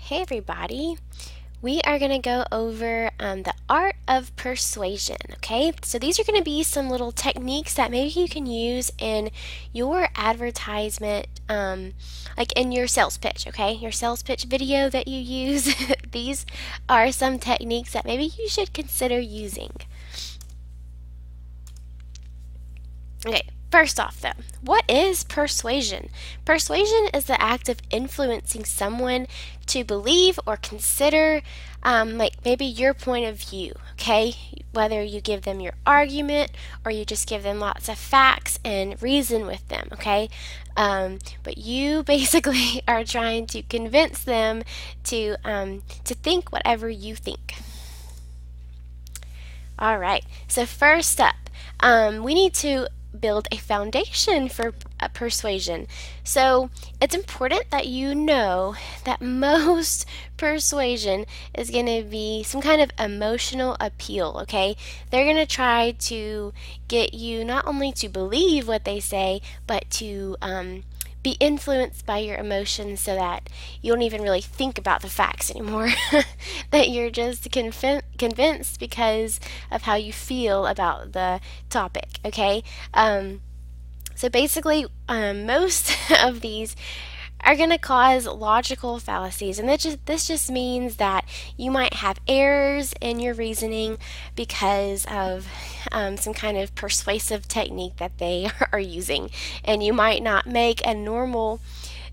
Hey everybody, we are going to go over the art of persuasion, okay? So these are going to be some little techniques that maybe you can use in your advertisement, like in your sales pitch, okay? Your sales pitch video that you use. These are some techniques that maybe you should consider using. Okay, first off though, what is persuasion? Persuasion is the act of influencing someone to believe or consider like maybe your point of view, okay? Whether you give them your argument or you just give them lots of facts and reason with them, okay? But you basically are trying to convince them to think whatever you think. All right, so first up, we need to build a foundation for persuasion. So it's important that you know that most persuasion is going to be some kind of emotional appeal, okay? They're going to try to get you not only to believe what they say, but to be influenced by your emotions so that you don't even really think about the facts anymore. That you're just convinced because of how you feel about the topic, okay? So basically, most of these are going to cause logical fallacies, and this just means that you might have errors in your reasoning because of some kind of persuasive technique that they are using, and you might not make a normal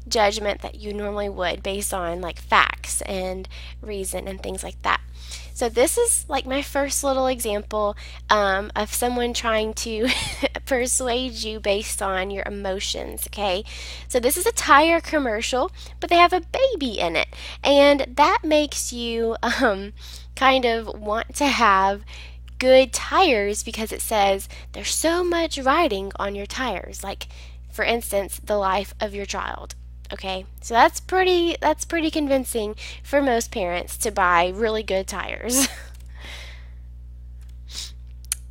judgment that you normally would based on like facts and reason and things like that. So this is like my first little example of someone trying to persuade you based on your emotions, okay? So this is a tire commercial, but they have a baby in it. And that makes you kind of want to have good tires because it says there's so much riding on your tires. Like, for instance, the life of your child. Okay, so that's pretty convincing for most parents to buy really good tires.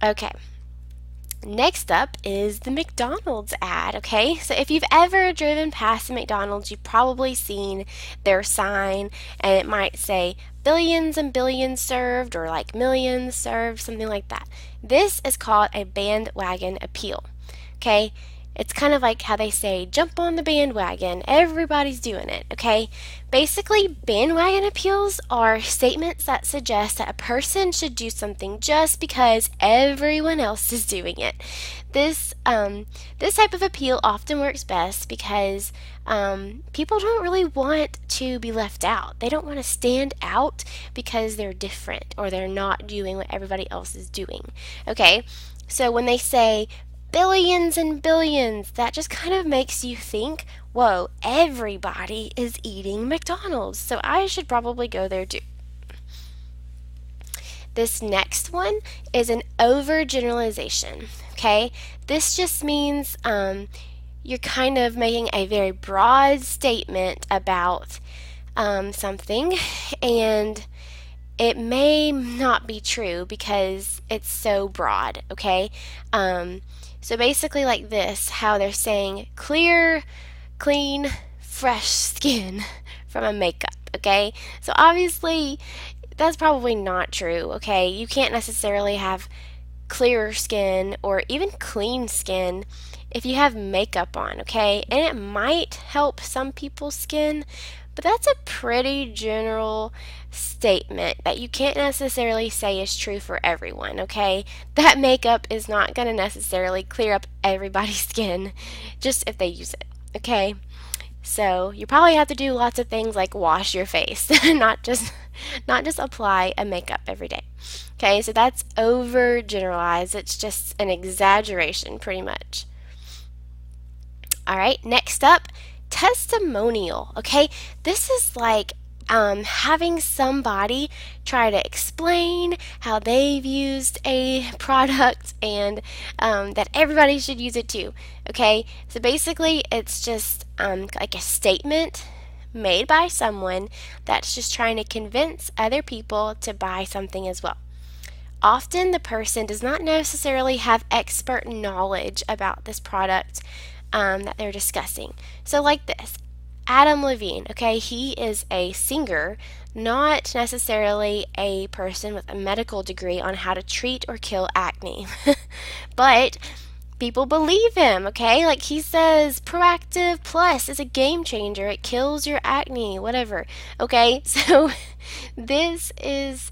Okay, next up is the McDonald's ad, okay? So if you've ever driven past a McDonald's, you've probably seen their sign, and it might say billions and billions served or like millions served, something like that. This is called a bandwagon appeal, okay? It's kind of like how they say, jump on the bandwagon, everybody's doing it, okay? Basically, bandwagon appeals are statements that suggest that a person should do something just because everyone else is doing it. This type of appeal often works best because people don't really want to be left out. They don't want to stand out because they're different or they're not doing what everybody else is doing, okay? So when they say, billions and billions, that just kind of makes you think, whoa, everybody is eating McDonald's, so I should probably go there too. This next one is an overgeneralization, okay? This just means you're kind of making a very broad statement about something, and it may not be true because it's so broad, okay? So basically like this, how they're saying clear, clean, fresh skin from a makeup, okay? So obviously that's probably not true, okay? You can't necessarily have clearer skin or even clean skin if you have makeup on, okay? And it might help some people's skin, but that's a pretty general statement that you can't necessarily say is true for everyone, okay? That makeup is not going to necessarily clear up everybody's skin just if they use it, okay? So you probably have to do lots of things like wash your face, not just apply a makeup every day. Okay, so that's overgeneralized. It's just an exaggeration pretty much. All right, next up, testimonial. Okay, this is like having somebody try to explain how they've used a product and that everybody should use it too. Okay, so basically it's just like a statement made by someone that's just trying to convince other people to buy something as well. Often the person does not necessarily have expert knowledge about this product that they're discussing. So like this, Adam Levine, okay, he is a singer, not necessarily a person with a medical degree on how to treat or kill acne. But people believe him, okay? Like he says, Proactive Plus is a game changer. It kills your acne, whatever. Okay, so this is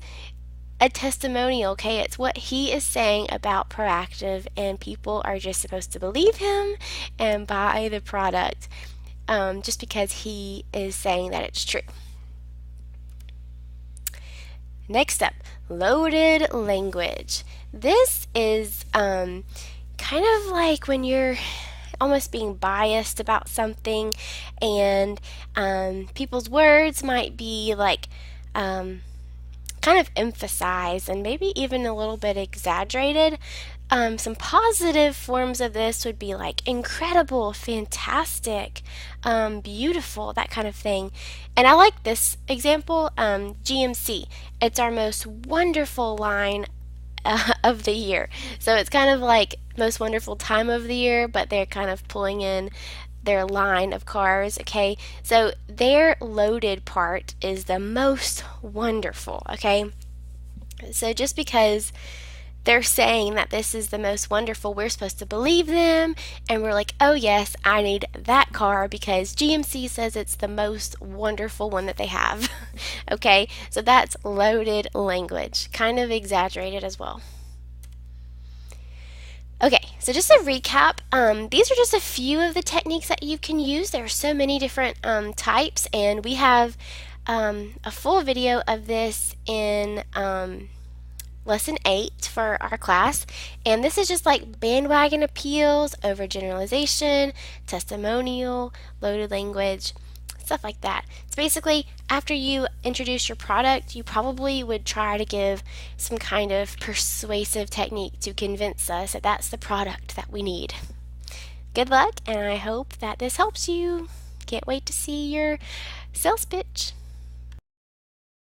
a testimonial, okay? It's what he is saying about Proactive, and people are just supposed to believe him and buy the product just because he is saying that it's true. Next up, loaded language. This is kind of like when you're almost being biased about something, and people's words might be like kind of emphasized and maybe even a little bit exaggerated. Some positive forms of this would be like incredible, fantastic, beautiful, that kind of thing. And I like this example, GMC. It's our most wonderful line of the year. So it's kind of like most wonderful time of the year, but they're kind of pulling in their line of cars, okay? So their loaded part is the most wonderful, okay? So just because they're saying that this is the most wonderful, we're supposed to believe them, and we're like, oh yes, I need that car because GMC says it's the most wonderful one that they have. Okay, so that's loaded language, kind of exaggerated as well. Okay, so just a recap, these are just a few of the techniques that you can use. There are so many different types, and we have a full video of this in lesson 8 for our class. And this is just like bandwagon appeals, overgeneralization, testimonial, loaded language, stuff like that. It's basically after you introduce your product, you probably would try to give some kind of persuasive technique to convince us that that's the product that we need. Good luck, and I hope that this helps you. Can't wait to see your sales pitch.